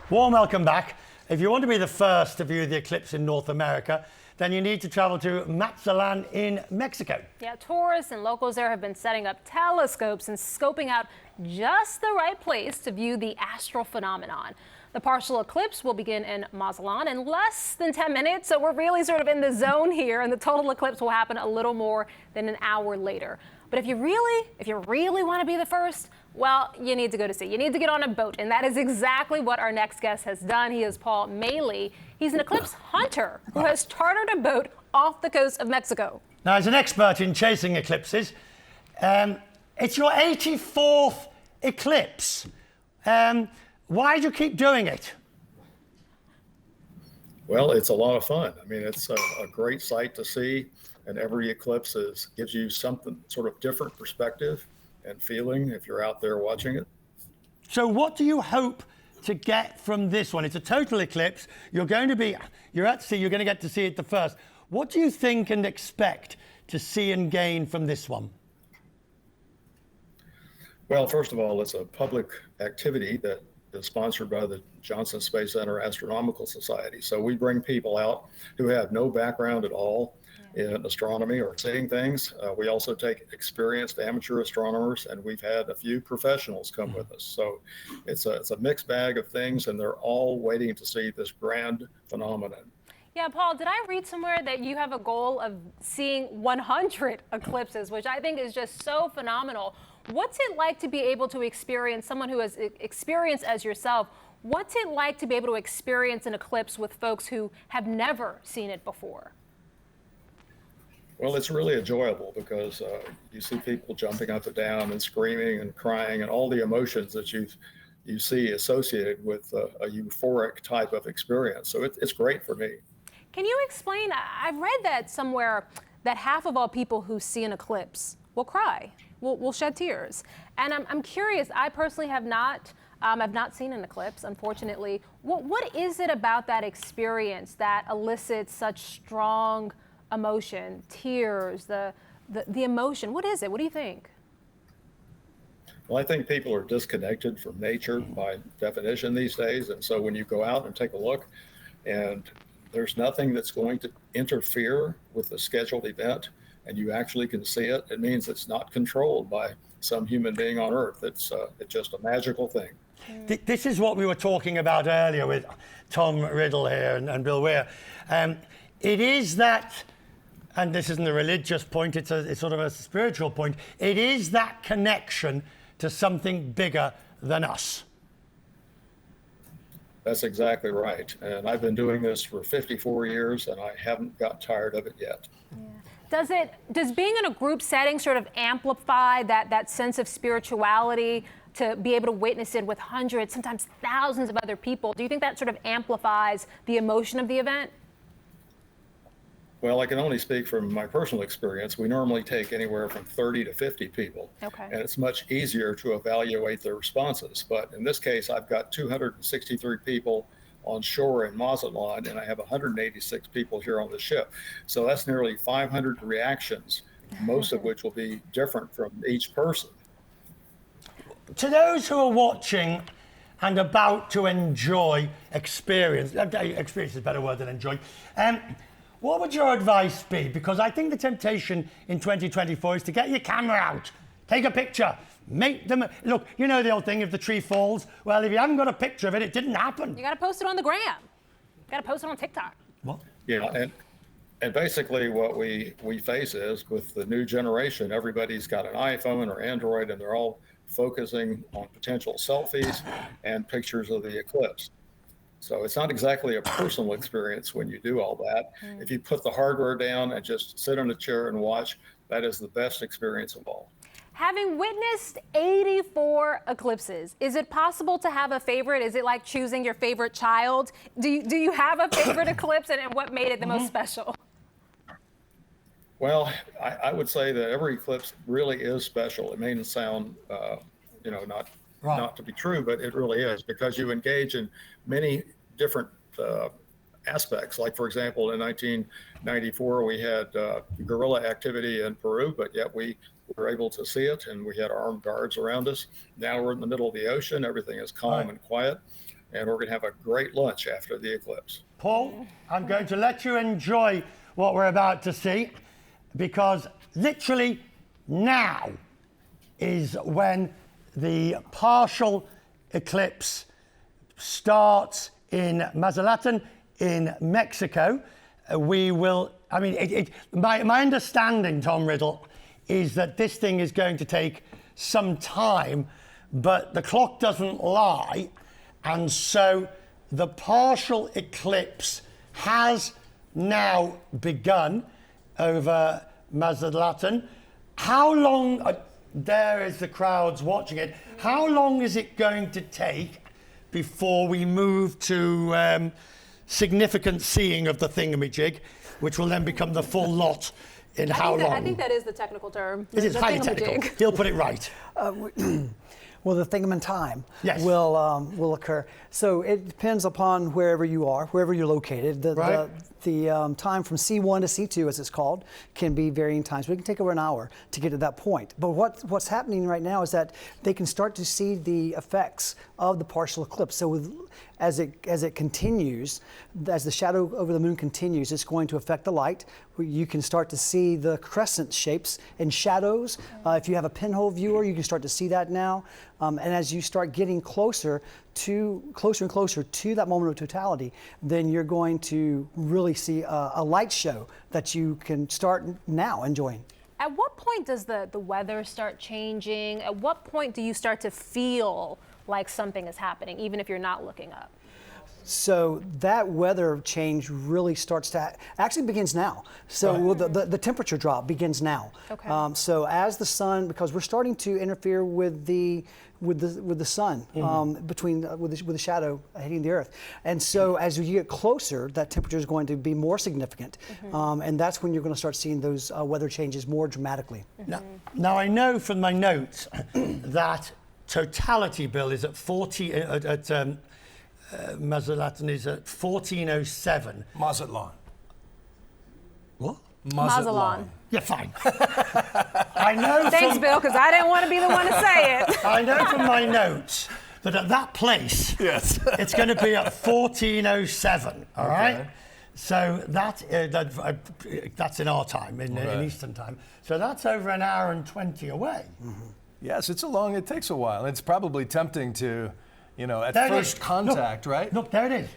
Warm welcome back. If you want to be the first to view the eclipse in North America, then you need to travel to Mazatlan in Mexico. Yeah, tourists and locals there have been setting up telescopes and scoping out just the right place to view the astral phenomenon. The partial eclipse will begin in Mazatlan in less than 10 minutes, so we're really sort of in the zone here, and the total eclipse will happen a little more than an hour later. But if you really want to be the first, well, you need to go to sea. You need to get on a boat, and that is exactly what our next guest has done. He is Paul Maley. He's an eclipse hunter who has chartered a boat off the coast of Mexico. Now, as an expert in chasing eclipses, it's your 84th eclipse. Why do you keep doing it? Well, it's a lot of fun. I mean, it's a great sight to see, and every eclipse gives you something sort of different perspective and feeling if you're out there watching it. So what do you hope to get from this one? It's a total eclipse. You're at sea, you're going to get to see it the first. What do you think and expect to see and gain from this one? Well, first of all, it's a public activity that is sponsored by the Johnson Space Center Astronomical Society. So we bring people out who have no background at all in astronomy or seeing things. We also take experienced amateur astronomers, and we've had a few professionals come with us. So it's a mixed bag of things, and they're all waiting to see this grand phenomenon. Yeah, Paul, did I read somewhere that you have a goal of seeing 100 eclipses, which I think is just so phenomenal? What's it like to be able to experience, someone who has experience as yourself, what's it like to be able to experience an eclipse with folks who have never seen it before? Well, it's really enjoyable because you see people jumping up and down and screaming and crying and all the emotions that you see associated with a euphoric type of experience. So it's great for me. Can you explain? I've read that somewhere that half of all people who see an eclipse will cry, will shed tears. And I'm curious, I personally have not seen an eclipse, unfortunately. What is it about that experience that elicits such strong emotion, tears, the emotion? What is it? What do you think? Well, I think people are disconnected from nature by definition these days. And so when you go out and take a look and there's nothing that's going to interfere with the scheduled event and you actually can see it, it means it's not controlled by some human being on Earth. It's just a magical thing. This is what we were talking about earlier with Tom Riddle here and Bill Weir. It is that, and this isn't a religious point, it's sort of a spiritual point, it is that connection to something bigger than us. That's exactly right. And I've been doing this for 54 years and I haven't got tired of it yet. Yeah. Does being in a group setting sort of amplify that sense of spirituality to be able to witness it with hundreds, sometimes thousands of other people? Do you think that sort of amplifies the emotion of the event? Well, I can only speak from my personal experience. We normally take anywhere from 30 to 50 people. Okay. And it's much easier to evaluate their responses. But in this case, I've got 263 people on shore in Mazatlan, and I have 186 people here on the ship. So that's nearly 500 reactions, most of which will be different from each person. To those who are watching and about to enjoy experience is a better word than enjoy, what would your advice be? Because I think the temptation in 2024 is to get your camera out, take a picture, make them, look, you know the old thing, if the tree falls, well, if you haven't got a picture of it, it didn't happen. You got to post it on the gram. You got to post it on TikTok. What? Yeah, and basically what we face is with the new generation, everybody's got an iPhone or Android, and they're all focusing on potential selfies and pictures of the eclipse. So it's not exactly a personal experience when you do all that. If you put the hardware down and just sit in a chair and watch, that is the best experience of all. Having witnessed 84 eclipses, is it possible to have a favorite? Is it like choosing your favorite child? Do you have a favorite eclipse, and what made it the most special? Well, I would say that every eclipse really is special. It may sound, not to be true, but it really is, because you engage in many different aspects. Like, for example, in 1994, we had guerrilla activity in Peru, but yet we were able to see it, and we had armed guards around us. Now we're in the middle of the ocean. Everything is calm and quiet. and we're going to have a great lunch after the eclipse. Paul, I'm going to let you enjoy what we're about to see, because literally now is when the partial eclipse starts in Mazatlan in Mexico. My understanding, Tom Riddle, is that this thing is going to take some time, but the clock doesn't lie, and so the partial eclipse has now begun over Mazatlan. How long, there is the crowds watching it, how long is it going to take before we move to significant seeing of the thingamajig, which will then become the full lot in how long? I think that is the technical term. It is the highly thingamajig. technical. He'll put it right. Well, the thingam time Yes. will occur. So it depends upon wherever you are, wherever you're located. The time from C1 to C2, as it's called, can be varying times. But it can take over an hour to get to that point. But what's happening right now is that they can start to see the effects of the partial eclipse. So as it continues, as the shadow over the moon continues, it's going to affect the light. You can start to see the crescent shapes and shadows. If you have a pinhole viewer, you can start to see that now. And as you start getting closer and closer to that moment of totality, then you're going to really see a light show that you can start now enjoying. At what point does the weather start changing? At what point do you start to feel like something is happening, even if you're not looking up? So that weather change really starts to actually begins now. So the temperature drop begins now. Okay. So as the sun, because we're starting to interfere with the sun with the shadow hitting the earth, and so as you get closer, that temperature is going to be more significant, and that's when you're going to start seeing those weather changes more dramatically. Now I know from my notes that totality, Bill, is at 40 Mazatlan is at 1407. Mazatlan. What? Mazatlan. Yeah, fine. I know. Thanks, Bill, because I didn't want to be the one to say it. I know from my notes that at that place, Yes. it's going to be at 1407. All right. So that's in our time, in Eastern time. So that's over an hour and 20 away. Yes, it takes a while. It's probably tempting to, at There it first is. contact, Look, right? Look, there it is.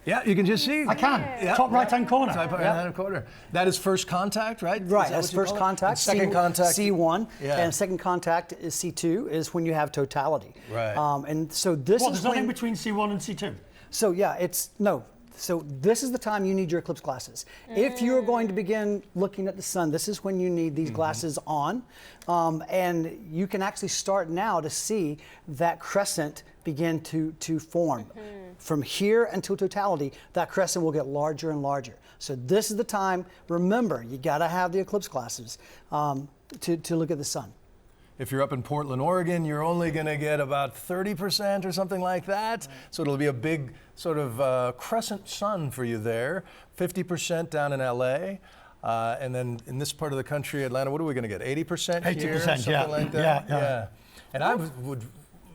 Yeah, you can just see. I can. Yeah. Top right-hand corner. Top right-hand corner. That is first contact, right? Right, Is that that's what you first call it? contact. And second contact. C1, Yeah. and second contact is C2, is when you have totality. Right. And so this What, is there's nothing when, between C1 and C2? so yeah, so this is the time you need your eclipse glasses. If you're going to begin looking at the sun, this is when you need these glasses on. And you can actually start now to see that crescent begin to form. From here until totality, that crescent will get larger and larger. So this is the time, remember, you gotta have the eclipse glasses to look at the sun. If you're up in Portland, Oregon, you're only going to get about 30% or something like that. So it'll be a big sort of crescent sun for you there. 50% down in LA. And then in this part of the country, Atlanta, what are we going to get? 80% here? 80%, Something yeah. like that? Yeah. And I would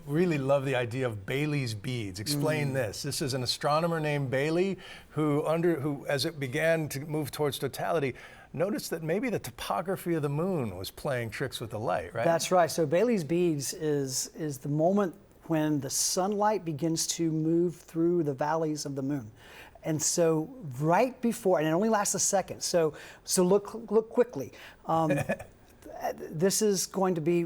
really love the idea of Bailey's beads. Explain this. This is an astronomer named Bailey who, as it began to move towards totality, noticed that maybe the topography of the moon was playing tricks with the light, right? That's right. So Bailey's beads is the moment when the sunlight begins to move through the valleys of the moon. And so right before, and it only lasts a second, so look quickly. This is going to be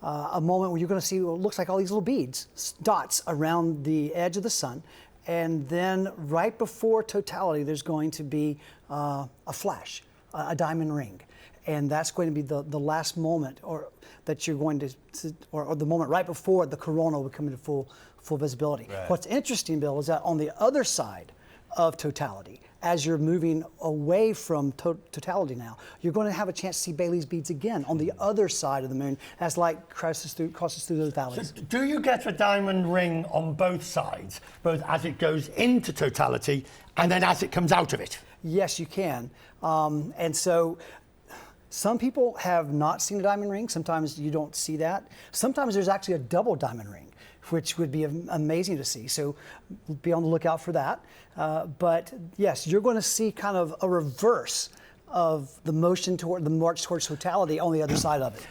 a moment where you're going to see what looks like all these little beads, dots around the edge of the sun. And then right before totality, there's going to be a flash, a diamond ring. And that's going to be the last moment that you're going to or the moment right before the corona will come into full visibility. Right. What's interesting, Bill, is that on the other side of totality, as you're moving away from totality now, you're going to have a chance to see Bailey's beads again on the other side of the moon as light crosses through those valleys. So do you get a diamond ring on both sides, both as it goes into totality and then as it comes out of it? Yes, you can. And so some people have not seen a diamond ring. Sometimes you don't see that. Sometimes there's actually a double diamond ring which would be amazing to see. So be on the lookout for that. But yes, you're going to see kind of a reverse of the motion toward the march towards totality on the other side of it.